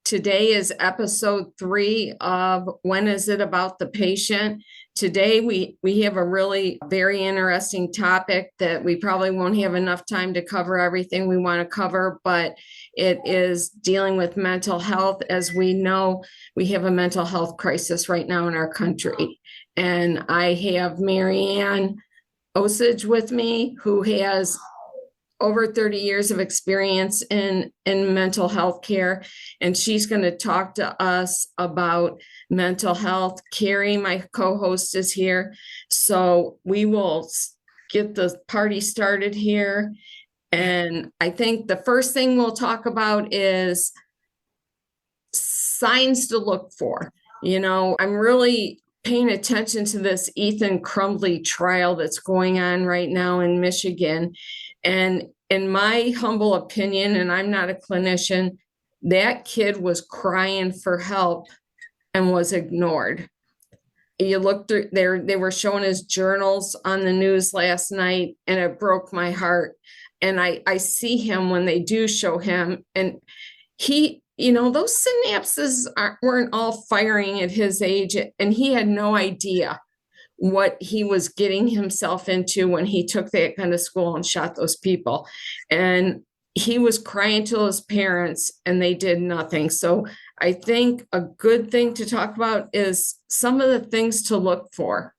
Today is episode 3 of When Is It About the Patient? Today we have a really very interesting topic that we probably won't have enough time to cover everything we want to cover, but it is dealing with mental health. As we know, we have a mental health crisis right now in our country. And I have Marianne Osage with me, who has over 30 years of experience in mental health care, and she's going to talk to us about mental health. Carrie, my co-host, is here, so we will get the party started here. And I think the first thing we'll talk about is signs to look for. I'm really paying attention to this Ethan Crumbley trial that's going on right now in Michigan. And in my humble opinion, and I'm not a clinician, that kid was crying for help and was ignored. You looked there, they were showing his journals on the news last night, and it broke my heart. And I see him when they do show him, and those synapses weren't all firing at his age, and he had no idea what he was getting himself into when he took that kind of school and shot those people. And he was crying to his parents, and they did nothing. So I think a good thing to talk about is some of the things to look for.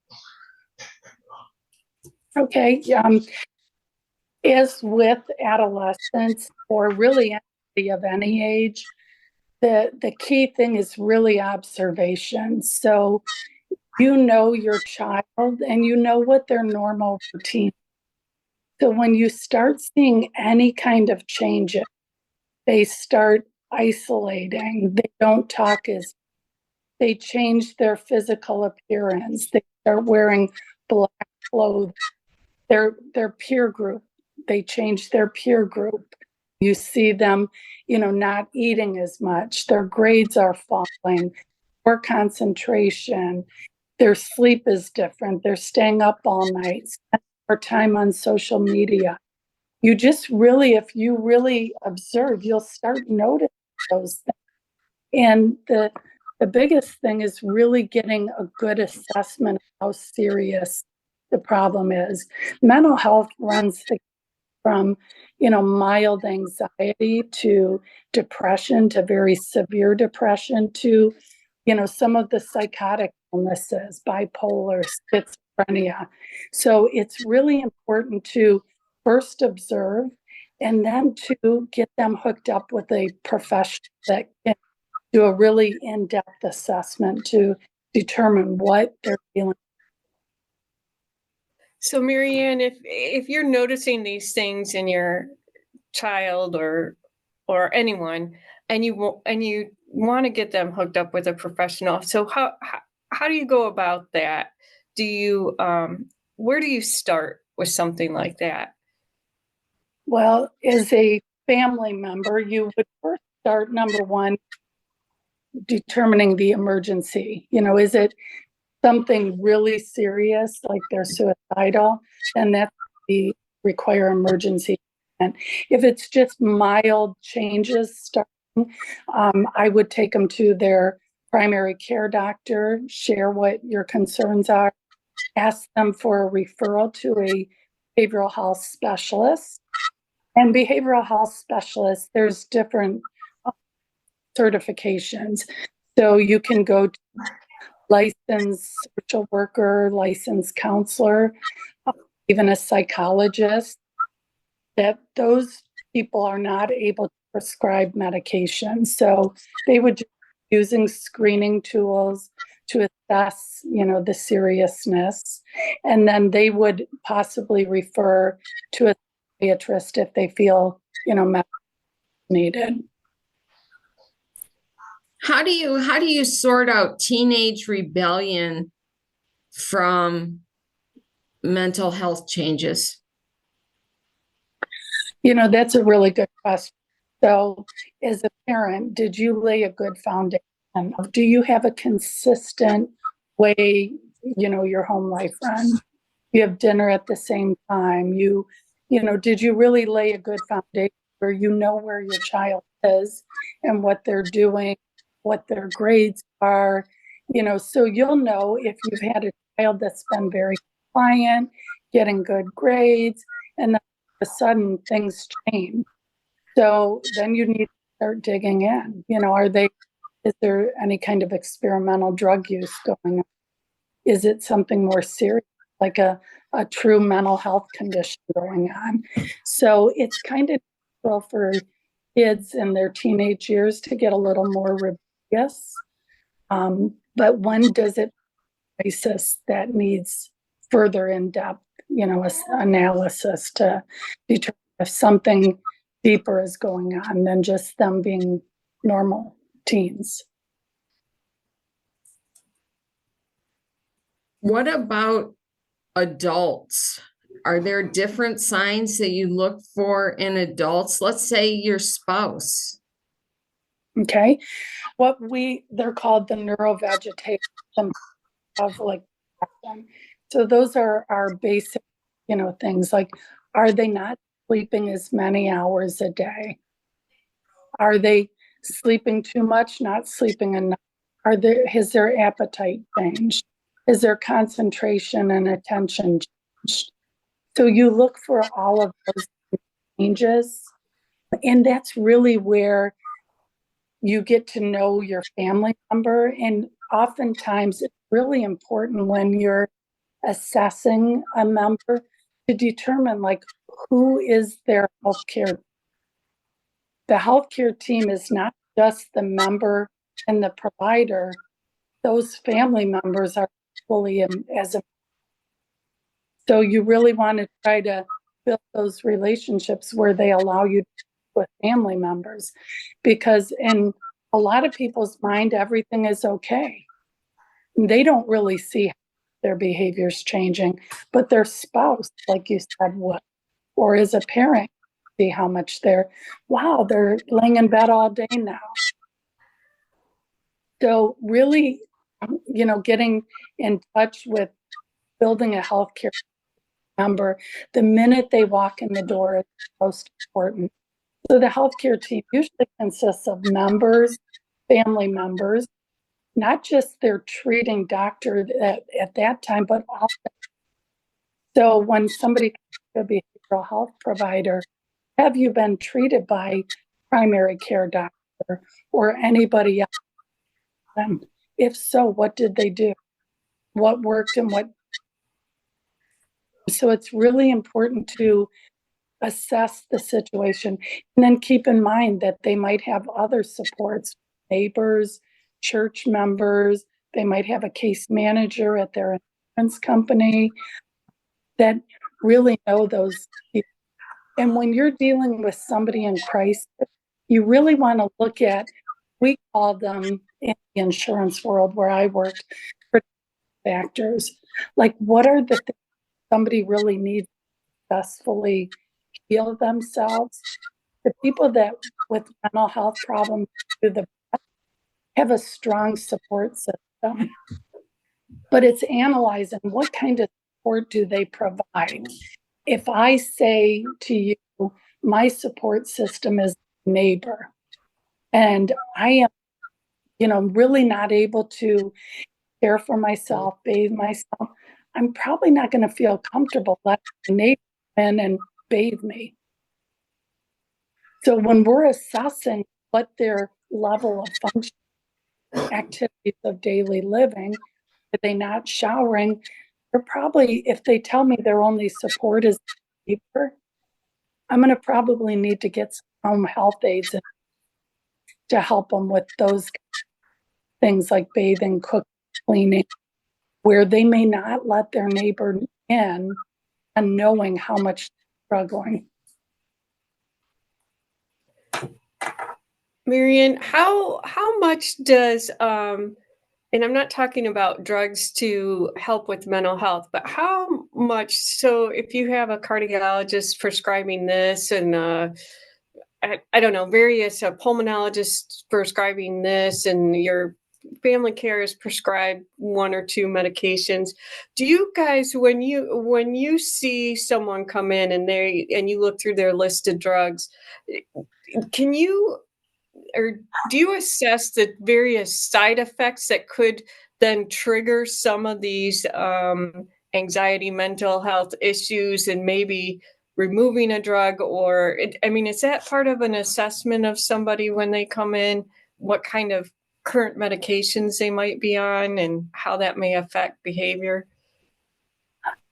Okay. As with adolescents, or really anybody of any age, the key thing is really observation. So you know your child and you know what their normal routine. So when you start seeing any kind of changes, they start isolating, they don't talk they change their physical appearance, they start wearing black clothes, their peer group, they change their peer group. You see them, not eating as much, their grades are falling, poor concentration, their sleep is different, they're staying up all night, spending more time on social media. You just really, if you really observe, you'll start noticing those things. And the biggest thing is really getting a good assessment of how serious the problem is. Mental health runs from, mild anxiety to depression to very severe depression to, some of the psychotic illnesses, bipolar, schizophrenia. So it's really important to first observe and then to get them hooked up with a professional that can do a really in-depth assessment to determine what they're feeling. So Marianne, if you're noticing these things in your child or anyone, and you want to get them hooked up with a professional, so how do you go about that? Do you where do you start with something like that? Well, as a family member, you would first start, number one, determining the emergency. Is it something really serious, like they're suicidal? Then that require emergency. And if it's just mild changes starting, I would take them to their primary care doctor, share what your concerns are, ask them for a referral to a behavioral health specialist. And behavioral health specialists, there's different certifications. So you can go to licensed social worker, licensed counselor, even a psychologist. That those people are not able to prescribe medication. So they would just be using screening tools to assess, the seriousness. And then they would possibly refer to a psychiatrist if they feel, medication needed. How do you sort out teenage rebellion from mental health changes? That's a really good question. So as a parent, did you lay a good foundation? Do you have a consistent way, your home life runs? You have dinner at the same time. Did you really lay a good foundation where you know where your child is and what they're doing, what their grades are, so you'll know if you've had a child that's been very compliant, getting good grades, and then all of a sudden things change. So then you need to start digging in. Is there any kind of experimental drug use going on? Is it something more serious, like a true mental health condition going on? So it's kind of natural for kids in their teenage years to get a little more rebellious. But when does it crisis that needs further in-depth, analysis to determine if something deeper is going on than just them being normal teens. What about adults? Are there different signs that you look for in adults? Let's say your spouse. Okay. They're called the neurovegetation of like, so those are our basic, things like, are they not sleeping as many hours a day? Are they sleeping too much, not sleeping enough? Has their appetite changed? Is their concentration and attention changed? So you look for all of those changes. And that's really where you get to know your family member. And oftentimes it's really important when you're assessing a member to determine who is their healthcare. The healthcare team is not just the member and the provider. Those family members are equally as a. So you really want to try to build those relationships where they allow you to with family members, because in a lot of people's mind, everything is okay. They don't really see their behaviors changing, but their spouse, like you said, would, or as a parent, see how much they're laying in bed all day now. So really, getting in touch with building a healthcare member the minute they walk in the door is most important. So the healthcare team usually consists of members, family members, not just their treating doctor at that time, but also. So when somebody comes to a behavioral health provider, have you been treated by primary care doctor or anybody else? And if so, what did they do? What worked and what? So it's really important to assess the situation and then keep in mind that they might have other supports, neighbors, church members, they might have a case manager at their insurance company that really know those people. And when you're dealing with somebody in crisis, you really want to look at, we call them in the insurance world where I worked, factors. Like, what are the things somebody really needs to successfully heal themselves? The people that with mental health problems do the best have a strong support system. But it's analyzing what kind of support do they provide. If I say to you, my support system is neighbor, and I am, really not able to care for myself, bathe myself, I'm probably not going to feel comfortable letting my neighbor in and bathe me. So when we're assessing what their level of function, activities of daily living, are they not showering? They're probably, if they tell me their only support is neighbor, I'm going to probably need to get some home health aides to help them with those things like bathing, cooking, cleaning, where they may not let their neighbor in and knowing how much they're struggling. Marian, how much does and I'm not talking about drugs to help with mental health, but how much, so if you have a cardiologist prescribing this and I don't know, various pulmonologists prescribing this and your family care is prescribed one or two medications, do you guys, when you see someone come in and you look through their list of drugs, can you or do you assess the various side effects that could then trigger some of these anxiety, mental health issues, and maybe removing a drug? Or, I mean, is that part of an assessment of somebody when they come in? What kind of current medications they might be on and how that may affect behavior?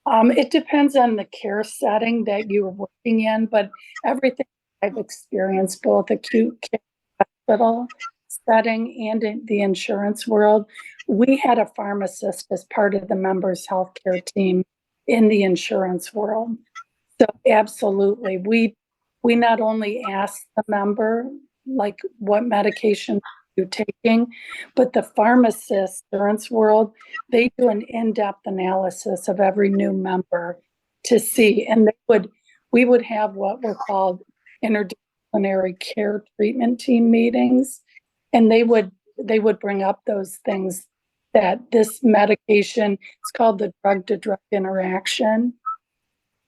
It depends on the care setting that you're working in, but everything I've experienced, both acute care hospital setting and in the insurance world, we had a pharmacist as part of the members' healthcare team in the insurance world. So absolutely, we not only ask the member, like, what medication you're taking, but the pharmacist insurance world, they do an in-depth analysis of every new member to see, and we would have what were called interdisciplinary care treatment team meetings, and they would bring up those things, that this medication, it's called the drug to drug interaction.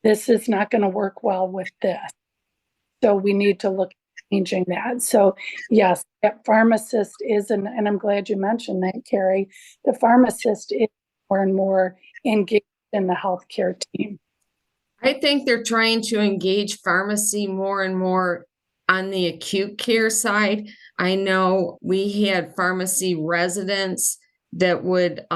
This is not going to work well with this. So we need to look at changing that. So yes, that pharmacist is, and I'm glad you mentioned that, Carrie, the pharmacist is more and more engaged in the healthcare team. I think they're trying to engage pharmacy more and more on the acute care side. I know we had pharmacy residents that would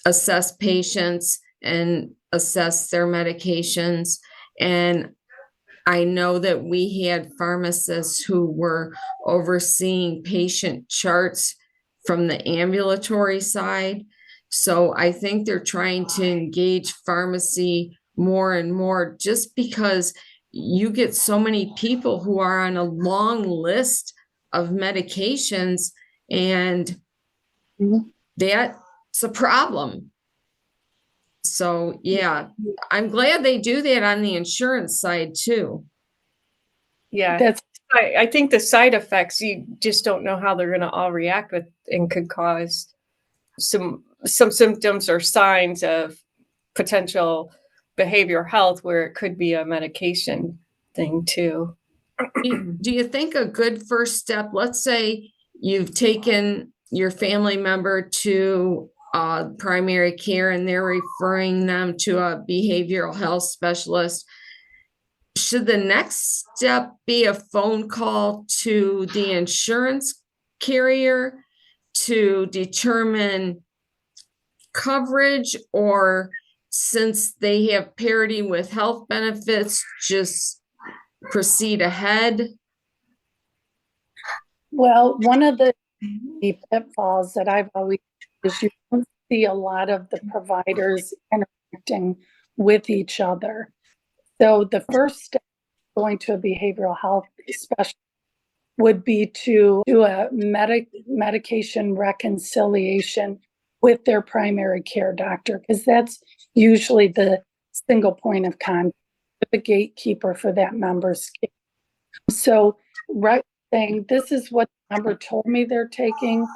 assess patients and assess their medications. And I know that we had pharmacists who were overseeing patient charts from the ambulatory side. So I think they're trying to engage pharmacy more and more, just because you get so many people who are on a long list of medications, and that's a problem. So yeah, I'm glad they do that on the insurance side too. Yeah, I think the side effects, you just don't know how they're going to all react with, and could cause some symptoms or signs of potential behavioral health, where it could be a medication thing too. Do you think a good first step, let's say you've taken your family member to primary care and they're referring them to a behavioral health specialist, should the next step be a phone call to the insurance carrier to determine coverage, or since they have parity with health benefits, just proceed ahead? Well, one of the pitfalls that I've always is you don't see a lot of the providers interacting with each other. So the first step going to a behavioral health specialist would be to do a medication reconciliation with their primary care doctor, because that's usually the single point of contact, the gatekeeper for that member's care. So saying, this is what the member told me they're taking.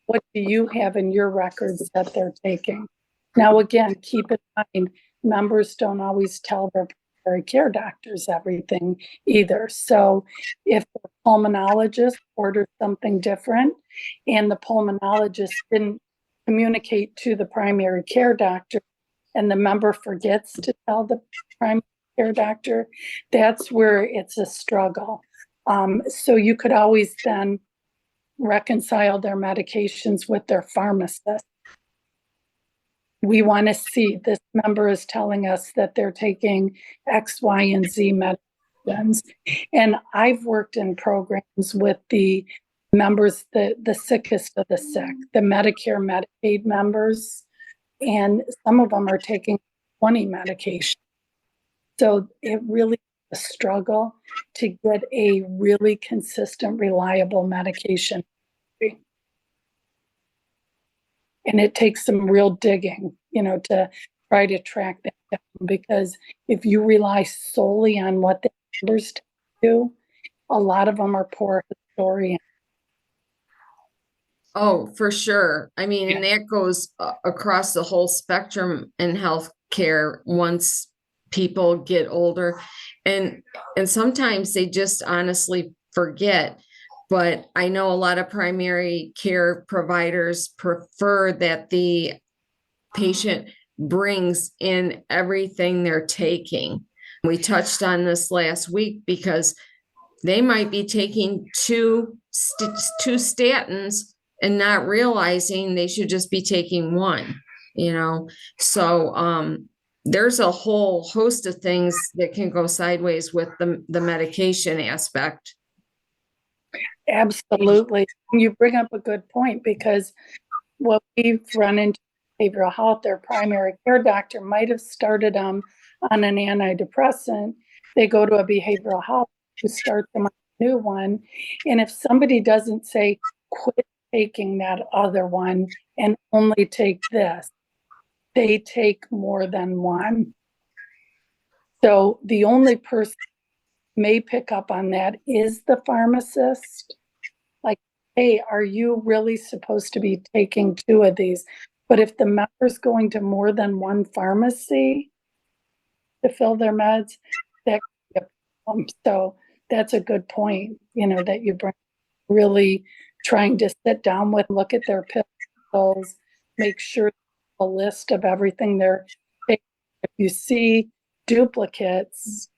What do you have in your records that they're taking? Now, again, keep in mind, members don't always tell their primary care doctors everything either. So if the pulmonologist orders something different and the pulmonologist didn't communicate to the primary care doctor and the member forgets to tell the primary care doctor, that's where it's a struggle. So you could always then reconcile their medications with their pharmacist. We want to see, this member is telling us that they're taking X, Y, and Z medications. And I've worked in programs with the members, the sickest of the sick, the Medicare, Medicaid members, and some of them are taking 20 medications. So it really is a struggle to get a really consistent, reliable medication. And it takes some real digging, to try to track that down, because if you rely solely on what the members do, a lot of them are poor historians. Oh, for sure. I mean, and that goes across the whole spectrum in healthcare once people get older. And sometimes they just honestly forget. But I know a lot of primary care providers prefer that the patient brings in everything they're taking. We touched on this last week because they might be taking two statins and not realizing they should just be taking one, you know? So, there's a whole host of things that can go sideways with the medication aspect. Absolutely. You bring up a good point, because what we've run into behavioral health, their primary care doctor might have started them on an antidepressant. They go to a behavioral health who starts them on a new one. And if somebody doesn't say, quit taking that other one and only take this, they take more than one. So the only person may pick up on that is the pharmacist. Like, hey, are you really supposed to be taking two of these? But if the member's going to more than one pharmacy to fill their meds, that could be a problem. So that's a good point, that you bring, really trying to sit down with, look at their pills, make sure a list of everything they're taking. If you see duplicates,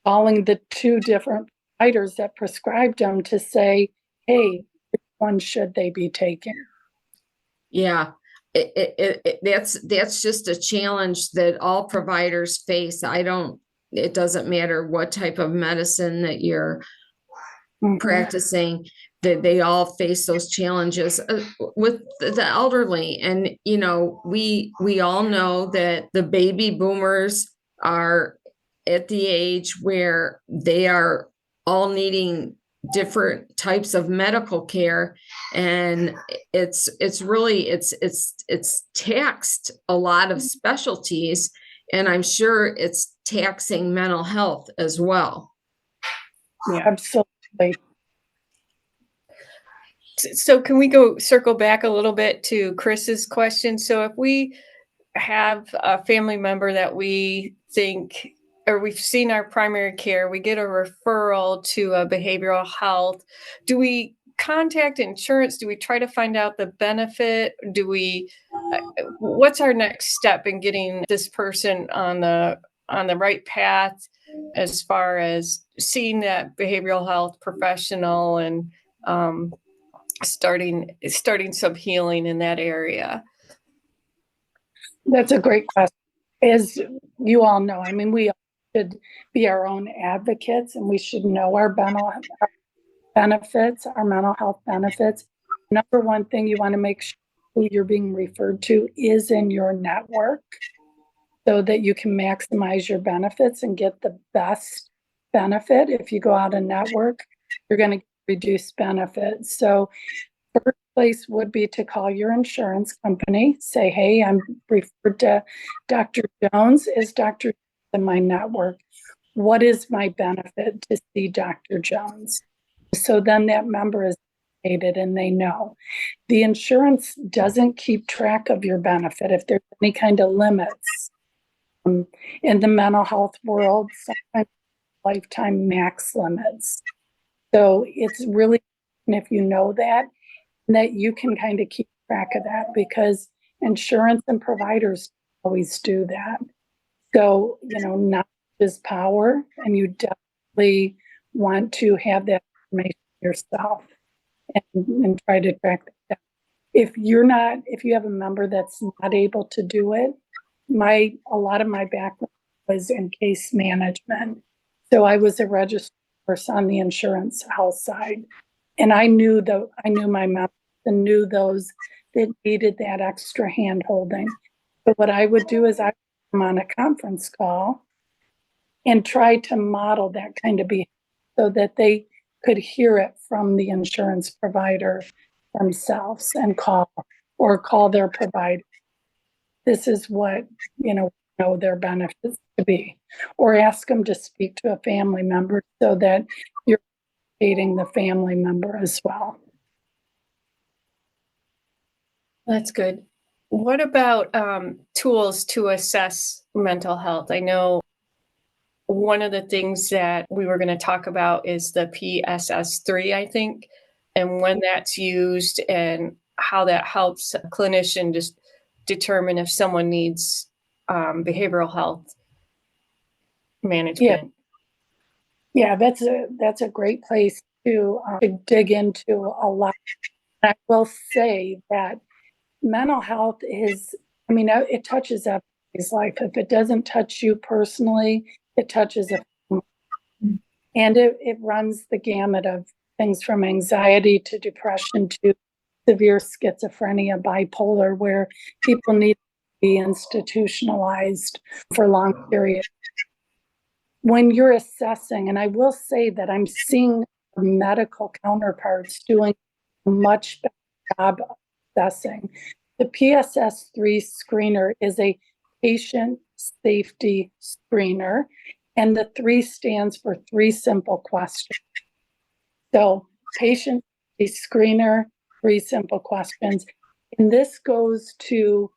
calling the two different providers that prescribed them to say, hey, which one should they be taking? Yeah, that's just a challenge that all providers face. It doesn't matter what type of medicine that you're practicing, that they all face those challenges with the elderly. And, we all know that the baby boomers are at the age where they are all needing different types of medical care, and it's taxed a lot of specialties, and I'm sure it's taxing mental health as well. Yeah, absolutely. So can we go circle back a little bit to Chris's question? So if we have a family member that we think, or we've seen our primary care, we get a referral to a behavioral health, do we contact insurance? Do we try to find out the benefit? What's our next step in getting this person on the right path as far as seeing that behavioral health professional and starting some healing in that area? That's a great question. As you all know, we should be our own advocates, and we should know our benefits, our mental health benefits. Number one thing, you want to make sure who you're being referred to is in your network, so that you can maximize your benefits and get the best benefit. If you go out of network, you're going to reduce benefits. So first place would be to call your insurance company, say, hey, I'm referred to Dr. Jones. Is Dr. Jones in my network? What is my benefit to see Dr. Jones? So then that member is educated and they know. The insurance doesn't keep track of your benefit if there's any kind of limits. In the mental health world, sometimes lifetime max limits. So it's really, if you know that you can kind of keep track of that, because insurance and providers always do that. So, knowledge is power, and you definitely want to have that information yourself and try to track that down. If you have a member that's not able to do it, a lot of my background was in case management. So I was a registered nurse on the insurance health side. And I knew my members and knew those that needed that extra hand holding. But what I would do is I would come on a conference call and try to model that kind of behavior so that they could hear it from the insurance provider themselves and call their provider. This is what, know their benefits to be, or ask them to speak to a family member so that you're educating the family member as well. That's good. What about tools to assess mental health? I know one of the things that we were going to talk about is the PSS3, I think, and when that's used and how that helps a clinician just determine if someone needs behavioral health management. Yeah, that's a great place to dig into a lot. I will say that mental health is, I mean, it touches everybody's life. If it doesn't touch you personally, it touches a family. And it runs the gamut of things from anxiety to depression to severe schizophrenia, bipolar, where people need to be institutionalized for long periods. When you're assessing, and I will say that I'm seeing medical counterparts doing a much better job of assessing. The PSS3 screener is a patient safety screener, and the 3 stands for 3 simple questions. So, patient safety screener, 3 simple questions. And this goes to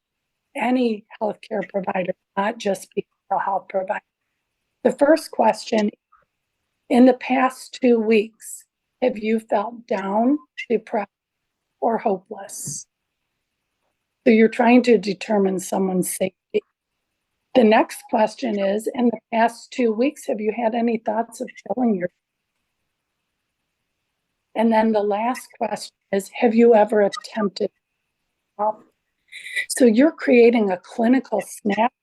any healthcare provider, not just behavioral health provider. The first question, in the past 2 weeks, have you felt down, depressed, or hopeless? So you're trying to determine someone's safety. The next question is, in the past 2 weeks, have you had any thoughts of killing yourself? And then the last question is, have you ever attempted help? So you're creating a clinical snap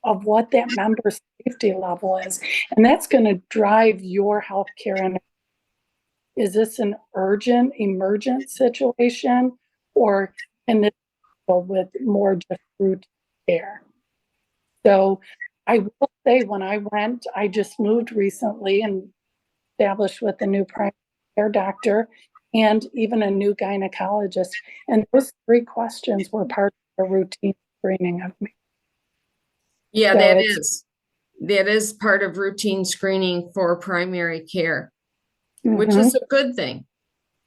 of what that member's safety level is. And that's going to drive your healthcare. And is this an urgent, emergent situation, or can this go with more just routine care? So I will say, when I just moved recently and established with a new primary care doctor and even a new gynecologist. And those 3 questions were part of a routine screening of me. Yeah, So that it's- is. That is part of routine screening for primary care, which Mhm. is a good thing,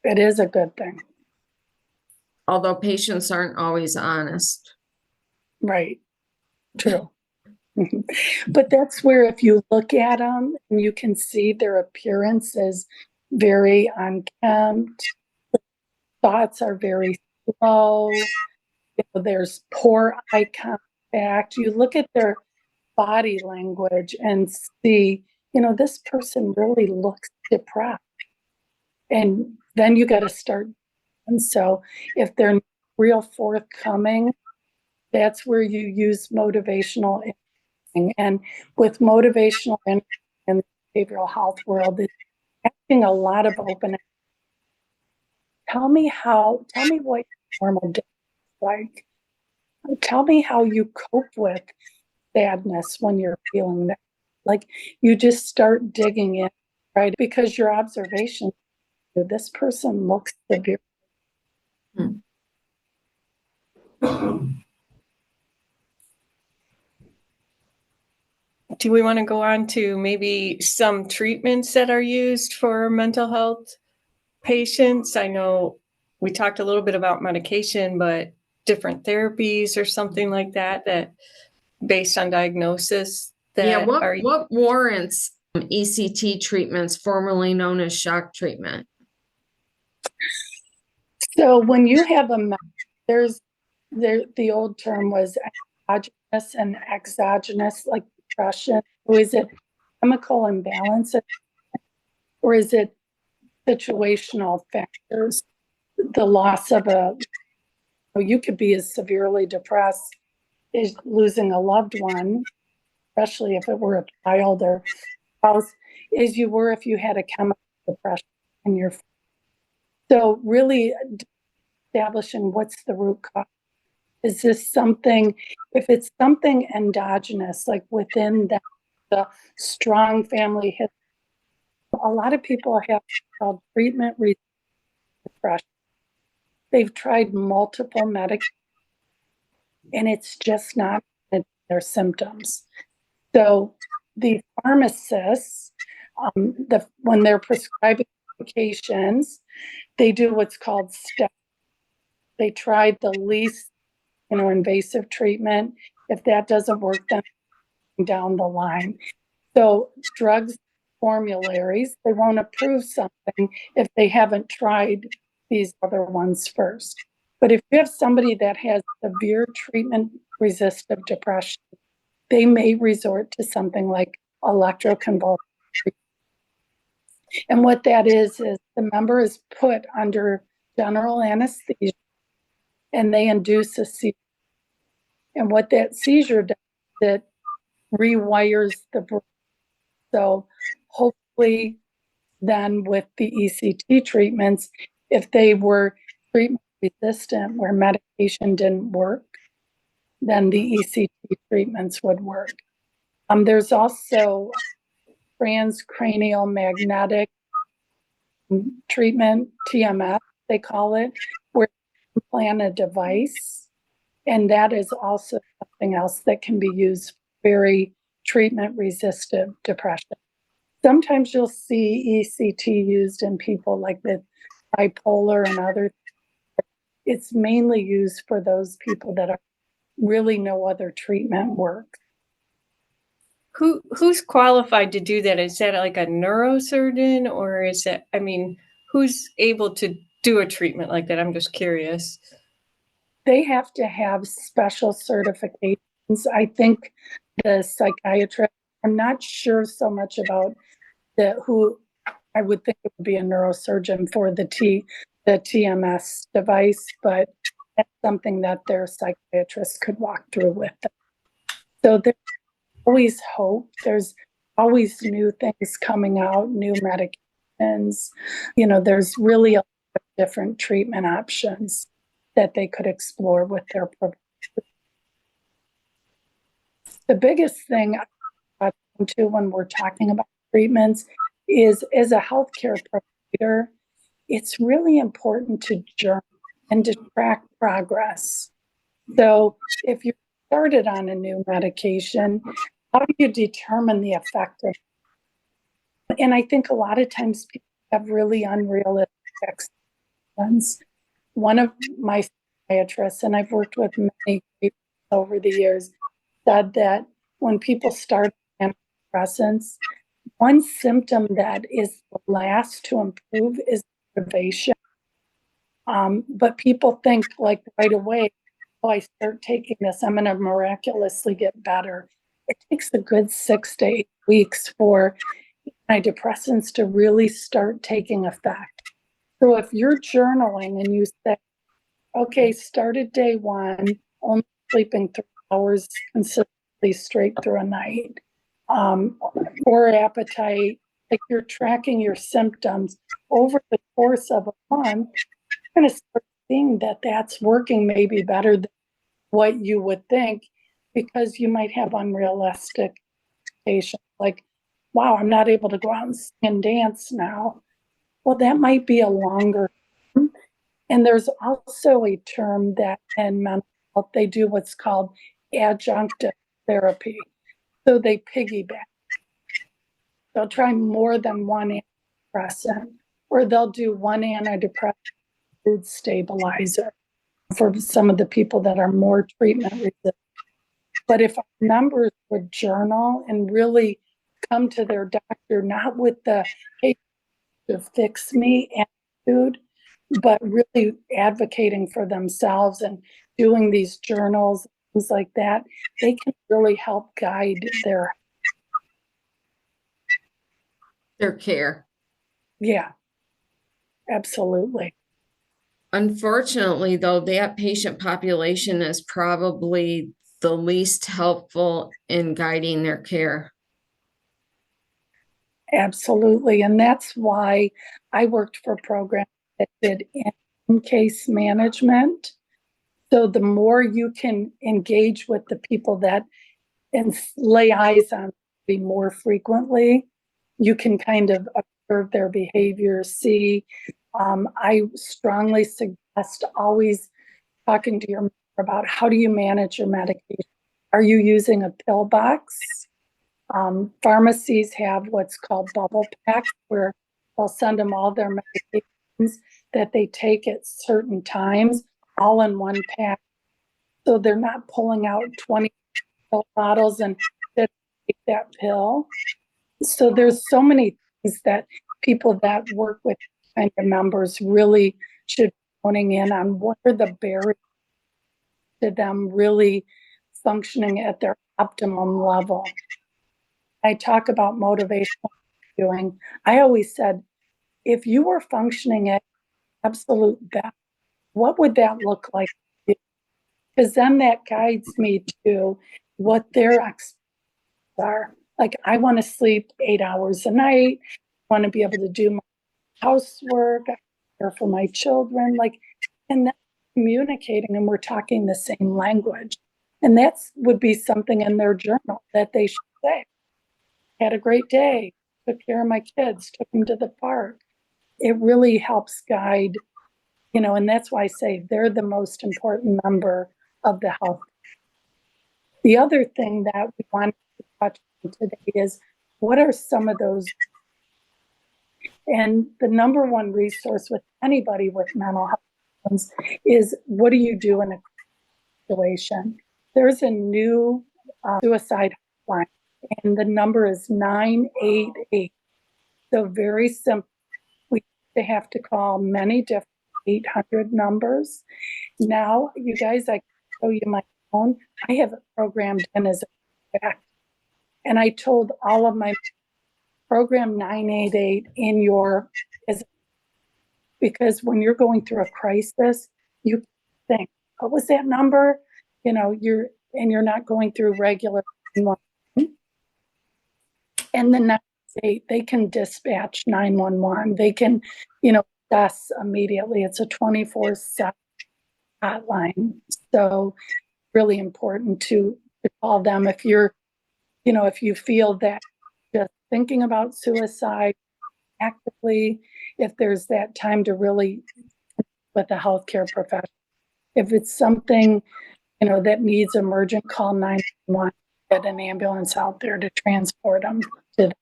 It is a good thing. although patients aren't always honest. Right. True. Mhm. But that's where, if you look at them, you can see their appearance is very unkempt. Thoughts are very slow. There's poor eye contact. You look at their body language and see, this person really looks depressed. And then you got to start. And so if they're real forthcoming, that's where you use motivational interviewing. And with motivational interviewing in the behavioral health world, it's asking a lot of open. Tell me what your normal day is like. Tell me how you cope with sadness when you're feeling that. Like, you just start digging in, right? Because your observation, this person looks severe. Do we want to go on to maybe some treatments that are used for mental health patients? I know we talked a little bit about medication, but different therapies or something like that, based on diagnosis that Yeah, are. what warrants ECT treatments, formerly known as shock treatment? So when you have the old term was endogenous and exogenous, like depression. So is it chemical imbalance, or is it situational factors? The loss of you could be as severely depressed as losing a loved one, especially if it were a child or spouse, as you were if you had a chemical depression in your. So really establishing what's the root cause. Is this something, if it's something endogenous, like within the strong family history, a lot of people have called treatment-resistant depression. They've tried multiple medications, and it's just not their symptoms. So the pharmacists, when they're prescribing medications, they do what's called step. They tried the least invasive treatment. If that doesn't work, then down the line. So drugs formularies, they won't approve something if they haven't tried these other ones first. But if you have somebody that has severe treatment-resistant depression, they may resort to something like electroconvulsive treatment. And what that is the member is put under general anesthesia and they induce a seizure. And what that seizure does, it rewires the brain. So hopefully then with the ECT treatments, if they were treatment resistant where medication didn't work, then the ECT treatments would work. There's also transcranial magnetic treatment, TMS, they call it, where you implant a device. And that is also something else that can be used for very treatment-resistant depression. Sometimes you'll see ECT used in people like with bipolar and other. It's mainly used for those people that are really no other treatment works. Who's qualified to do that? Is that like a neurosurgeon, or is it, I mean, who's able to do a treatment like that? I'm just curious. They have to have special certifications. I think the psychiatrist, I'm not sure so much about who I would think it would be a neurosurgeon for the TMS device, but that's something that their psychiatrist could walk through with them. So there's always hope. There's always new things coming out, new medications. You know, there's really a lot of different treatment options that they could explore with their provider. The biggest thing I come to when we're talking about treatments is, as a healthcare provider, it's really important to journal and to track progress. So if you're started on a new medication, how do you determine the effect of it? And I think a lot of times people have really unrealistic expectations. One of my psychiatrists, and I've worked with many people over the years, said that when people start antidepressants, one symptom that is the last to improve is motivation. But people think like right away, oh, I start taking this, I'm going to miraculously get better. It takes a good 6 to 8 weeks for antidepressants to really start taking effect. So if you're journaling and you say, okay, started day one, only sleeping 3 hours consistently straight through a night, poor appetite, like you're tracking your symptoms over the course of a month, you're going to start seeing that that's working maybe better than what you would think, because you might have unrealistic expectations. Like, wow, I'm not able to go out and sing and dance now. Well, that might be a longer term. And there's also a term that in mental health, they do what's called adjunctive therapy. So they piggyback. They'll try more than one antidepressant, or they'll do one antidepressant mood stabilizer for some of the people that are more treatment resistant. But if our members would journal and really come to their doctor, not with the, hey, to fix me attitude, but really advocating for themselves and doing these journals, things like that, they can really help guide their care. Yeah, absolutely. Unfortunately, though, that patient population is probably the least helpful in guiding their care. Absolutely. And that's why I worked for programs that did in-case management. So the more you can engage with the people that and lay eyes on more frequently, you can kind of observe their behavior, see. I strongly suggest always talking to your member about how do you manage your medication. Are you using a pill box? Pharmacies have what's called bubble packs, where they'll send them all their medications that they take at certain times, all in one pack. So they're not pulling out 20 pill bottles and take that pill. So there's so many things that people that work with kind of members really should be honing in on. What are the barriers to them really functioning at their optimum level? I talk about motivational doing. I always said, if you were functioning at absolute best, what would that look like? Because then that guides me to what their expectations are. Like, I want to sleep 8 hours a night, I want to be able to do my housework, I care for my children, like, and then communicating and we're talking the same language. And that would be something in their journal that they should say. Had a great day, took care of my kids, took them to the park. It really helps guide, and that's why I say they're the most important member of the health. The other thing that we want to touch on today is what are some of those, and the number one resource with anybody with mental health problems is what do you do in a situation? There's a new suicide hotline, and the number is 988. So very simple. We have to call many different 800 numbers. Now, you guys, I can show you my phone. I have it programmed in as a fact. And I told all of my program 988 in your, because when you're going through a crisis, you think, what was that number? You're not going through regular. And the 988, they can dispatch 911. They can, us immediately. It's a 24/7 hotline. So really important to call them if you're, if you feel that just thinking about suicide actively, if there's that time to really with a healthcare professional. If it's something, that needs emergent, call 911, get an ambulance out there to transport them to the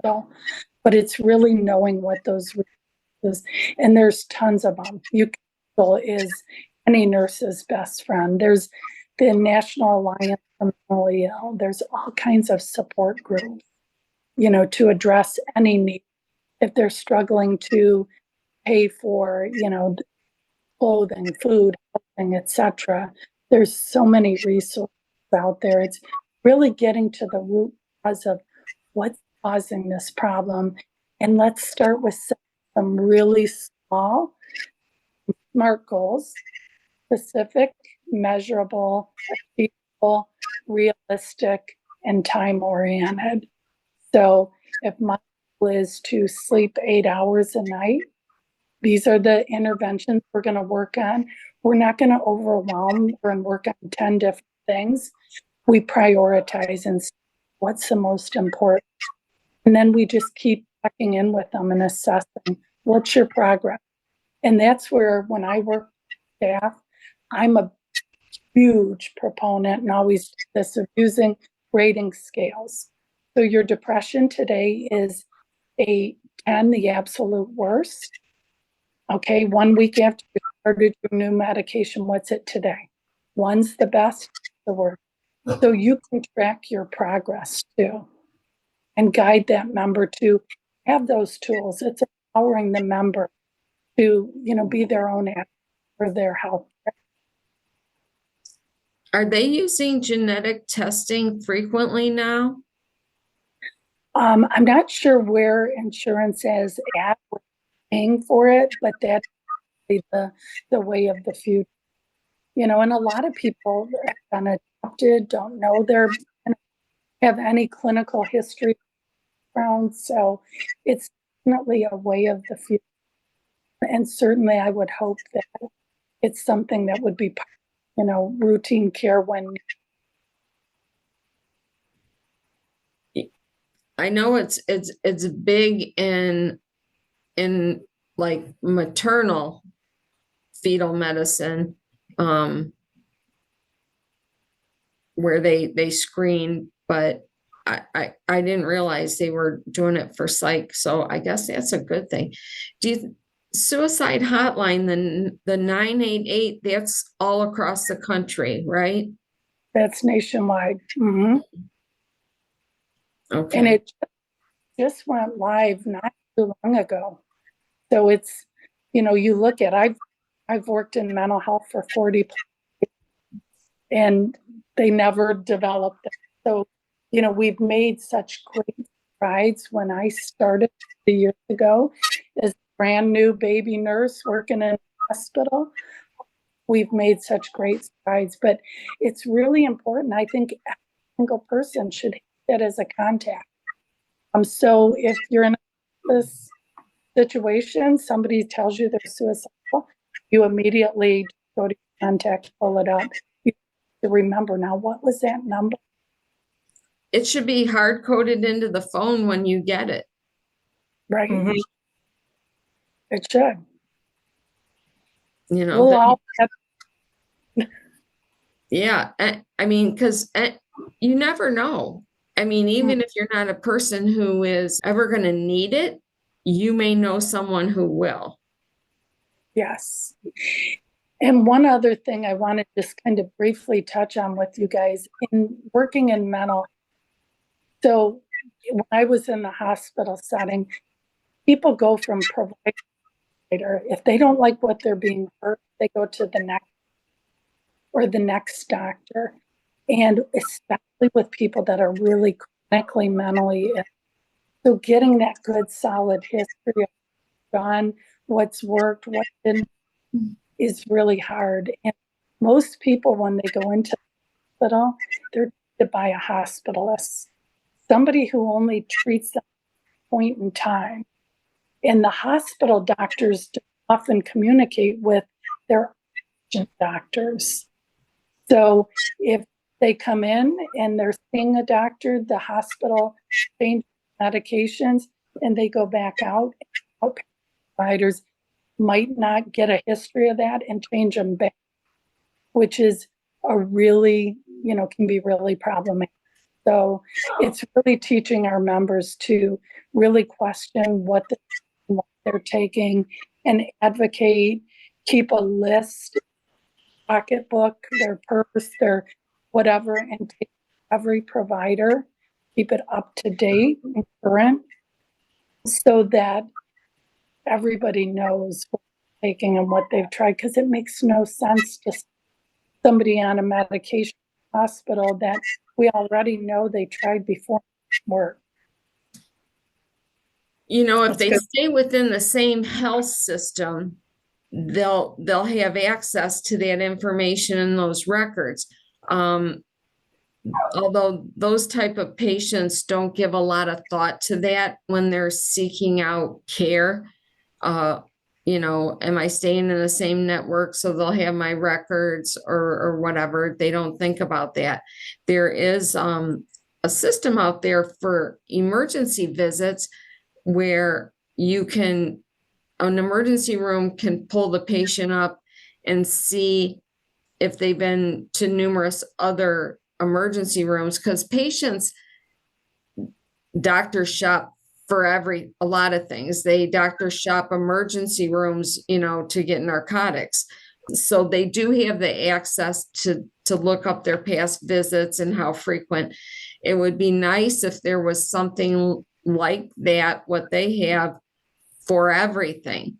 hospital. But it's really knowing what those resources, and there's tons of them. Google is any nurse's best friend. There's the National Alliance for Mentally Ill. There's all kinds of support groups, to address any need. If they're struggling to pay for, clothing, food, housing, etc. There's so many resources out there. It's really getting to the root cause of what's causing this problem. And let's start with some really small, SMART goals: specific, measurable, achievable, realistic, and time-oriented. So if my goal is to sleep 8 hours a night, these are the interventions we're going to work on. We're not going to overwhelm and work on 10 different things. We prioritize and see what's the most important. And then we just keep checking in with them and assessing what's your progress. And that's where, when I work with staff, I'm a huge proponent and always do this of using rating scales. So your depression today is a 10, the absolute worst. Okay, 1 week after you started your new medication, what's it today? 1's the best, the worst. So you can track your progress too and guide that member to have those tools. It's empowering the member to, be their own advocate for their health. Are they using genetic testing frequently now? I'm not sure where insurance is at with paying for it, but that's the way of the future. And a lot of people have been adopted, don't know they're have any clinical history around. So it's definitely a way of the future. And certainly I would hope that it's something that would be, routine care when. I know it's big in like maternal fetal medicine, where they screen, but I didn't realize they were doing it for psych. So I guess that's a good thing. Suicide hotline, the 988, that's all across the country, right? That's nationwide. Mm-hmm. Okay. And it just went live not too long ago. So it's, you look at, I've worked in mental health for 40 plus years, and they never developed it. So, we've made such great strides. When I started 3 years ago as a brand new baby nurse working in a hospital, we've made such great strides, but it's really important. I think every single person should have it as a contact. So if you're in this situation, somebody tells you they're suicidal, you immediately go to contact, pull it up. You have to remember, now, what was that number? It should be hard coded into the phone when you get it. Right. Mhm. It should. We'll all have. Yeah. I mean, because you never know. I mean, even if you're not a person who is ever going to need it, you may know someone who will. Yes. And one other thing I want to just kind of briefly touch on with you guys in working in mental. So when I was in the hospital setting, people go from provider. If they don't like what they're being heard, they go to the next doctor. And especially with people that are really chronically mentally ill. So getting that good solid history of done, what's worked, what didn't, is really hard. And most people, when they go into the hospital, they're treated by a hospitalist, somebody who only treats them at a point in time. And the hospital doctors often communicate with their urgent doctors. So if they come in and they're seeing a doctor, the hospital changes medications and they go back out. Providers might not get a history of that and change them back, which is a really, can be really problematic. So it's really teaching our members to really question what they're taking and advocate, keep a list, pocketbook, their purse, their whatever, and take every provider, keep it up to date and current so that everybody knows what they're taking and what they've tried, because it makes no sense to somebody on a medication hospital that we already know they tried before work. If they stay within the same health system, they'll have access to that information and those records. Although those type of patients don't give a lot of thought to that when they're seeking out care. Am I staying in the same network so they'll have my records or whatever? They don't think about that. There is a system out there for emergency visits where an emergency room can pull the patient up and see if they've been to numerous other emergency rooms, because doctors shop for a lot of things. Doctors shop emergency rooms, to get narcotics. So they do have the access to look up their past visits and how frequent. It would be nice if there was something like that, what they have for everything,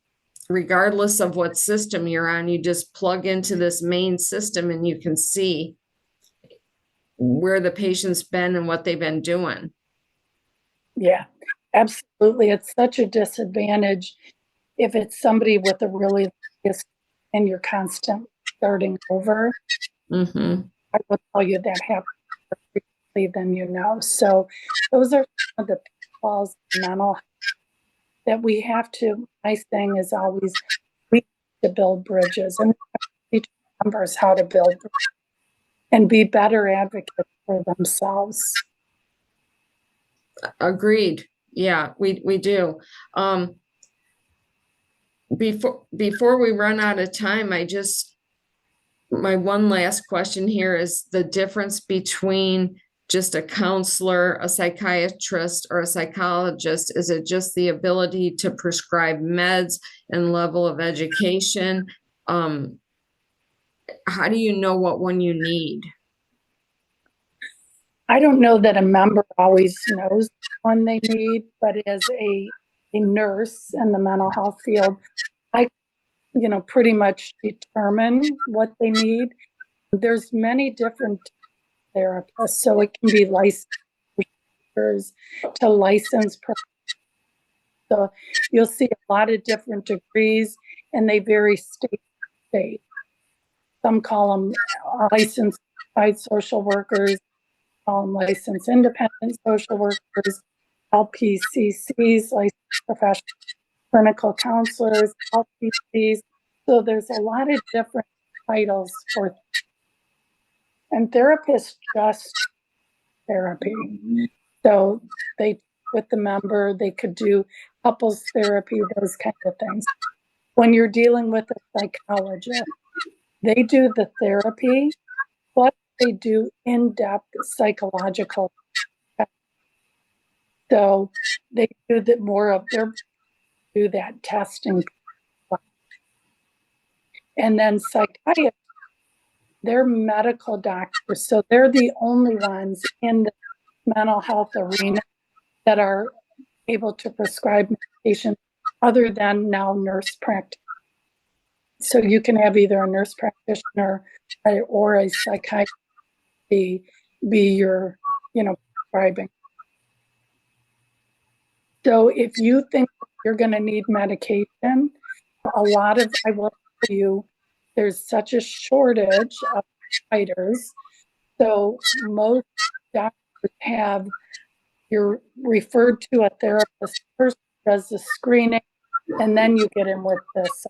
regardless of what system you're on. You just plug into this main system and you can see where the patient's been and what they've been doing. Yeah, absolutely. It's such a disadvantage if it's somebody with a really and you're constantly starting over. Mm-hmm. I will tell you that happens more frequently than So those are some of the pitfalls of mental health that we have to. My thing is always we have to build bridges, and we have to teach members how to build bridges and be better advocates for themselves. Agreed. Yeah, we do. Before we run out of time, my one last question here is the difference between just a counselor, a psychiatrist, or a psychologist. Is it just the ability to prescribe meds and level of education? How do you know what one you need? I don't know that a member always knows when they need, but as a nurse in the mental health field, I, pretty much determine what they need. There's many different therapists, so it can be licensed to licensed. So you'll see a lot of different degrees, and they vary state to state. Some call them licensed social workers, licensed independent social workers, LPCCs, licensed professional clinical counselors, LPCs. So there's a lot of different titles for, and therapists just therapy. So they, with the member, they could do couples therapy, those kinds of things. When you're dealing with a psychologist, they do the therapy, but they do in-depth psychological. So they do that more of their, do that testing. And then psychiatrists, they're medical doctors. So they're the only ones in the mental health arena that are able to prescribe medication other than now nurse practitioner. So you can have either a nurse practitioner or a psychiatrist be your, prescribing. So if you think you're going to need medication, I will tell you, there's such a shortage of providers. So most doctors you're referred to a therapist first, does the screening, and then you get in with this.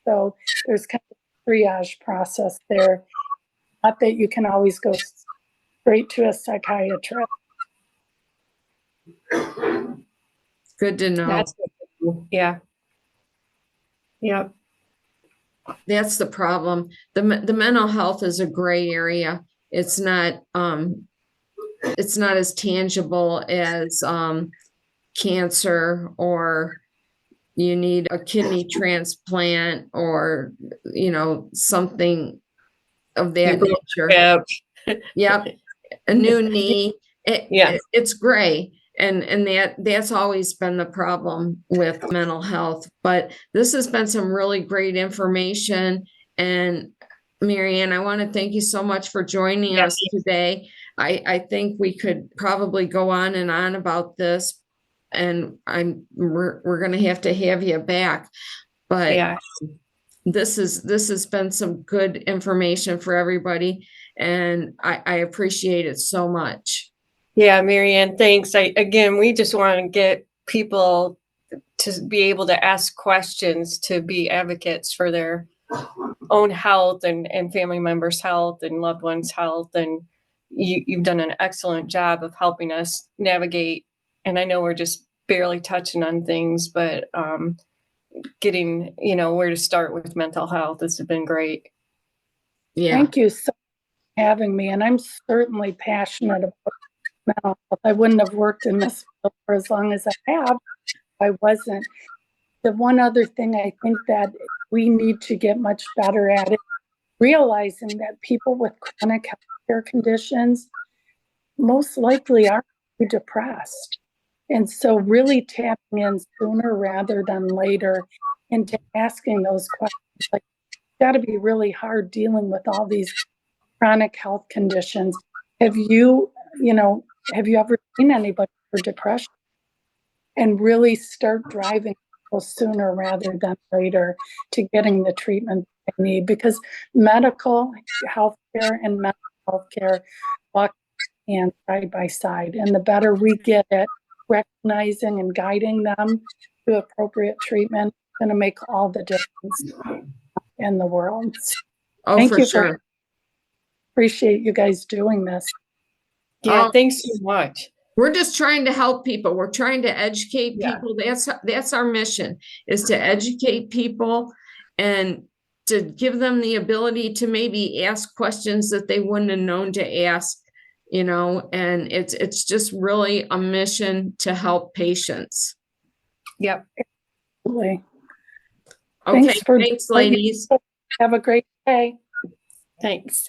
So there's kind of a triage process there. Not that you can always go straight to a psychiatrist. Good to know. That's yeah. Yep. That's the problem. The mental health is a gray area. It's not as tangible as cancer, or you need a kidney transplant, or something of that nature. Yep. A new knee. It's gray. And that's always been the problem with mental health. But this has been some really great information. And Marianne, I want to thank you so much for joining us today. I think we could probably go on and on about this, and we're going to have you back. But this has been some good information for everybody, and I appreciate it so much. Yeah, Marianne, thanks. We just want to get people to be able to ask questions, to be advocates for their own health and family members' health and loved ones' health. And you've done an excellent job of helping us navigate. And I know we're just barely touching on things, but getting, where to start with mental health has been great. Yeah. Thank you so much for having me. And I'm certainly passionate about mental health. I wouldn't have worked in this field for as long as I have if I wasn't. The one other thing I think that we need to get much better at is realizing that people with chronic healthcare conditions most likely are depressed. And so really tapping in sooner rather than later into asking those questions, like, it's got to be really hard dealing with all these chronic health conditions. Have you ever seen anybody for depression? And really start driving people sooner rather than later to getting the treatment they need, because medical health care and mental health care walk hand side by side. And the better we get at recognizing and guiding them to appropriate treatment, it's going to make all the difference in the world. Oh, Thank for you sure. Appreciate you guys doing this. Yeah, thanks so much. We're just trying to help people. We're trying to educate people. That's our mission, is to educate people and to give them the ability to maybe ask questions that they wouldn't have known to ask, and it's just really a mission to help patients. Yep. Absolutely. Okay, thanks, ladies. Have a great day. Thanks.